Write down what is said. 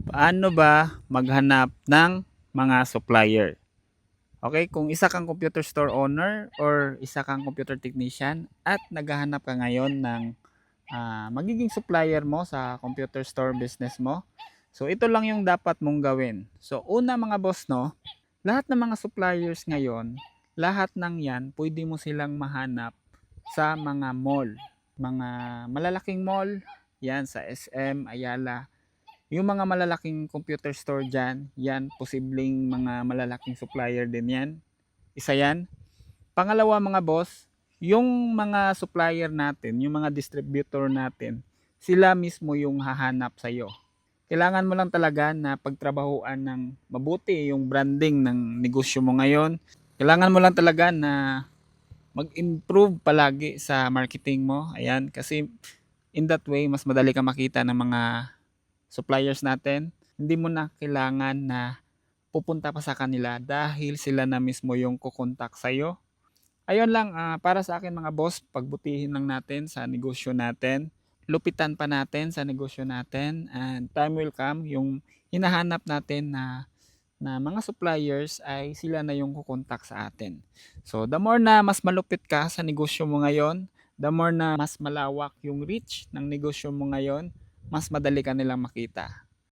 Paano ba maghanap ng mga supplier? Okay, kung isa kang computer store owner or isa kang computer technician at naghahanap ka ngayon ng magiging supplier mo sa computer store business mo. So ito lang yung dapat mong gawin. So una mga boss, no, lahat ng mga suppliers ngayon, lahat ng yan, pwede mo silang mahanap sa mga mall. Mga malalaking mall, yan sa SM, Ayala. Yung mga malalaking computer store dyan, yan, posibleng mga malalaking supplier din yan. Isa yan. Pangalawa mga boss, yung mga supplier natin, yung mga distributor natin, sila mismo yung hahanap sa'yo. Kailangan mo lang talaga na pagtrabahuan ng mabuti yung branding ng negosyo mo ngayon. Kailangan mo lang talaga na mag-improve palagi sa marketing mo. Ayan, kasi in that way, mas madali ka makita ng mga suppliers natin. Hindi mo na kailangan na pupunta pa sa kanila dahil sila na mismo yung kukontak sa'yo. Ayun lang, para sa akin mga boss, pagbutihin lang natin sa negosyo natin. Lupitan pa natin sa negosyo natin and time will come yung hinahanap natin na mga suppliers ay sila na yung kukontak sa atin. So the more na mas malupit ka sa negosyo mo ngayon, the more na mas malawak yung reach ng negosyo mo ngayon, mas madali ka nilang makita.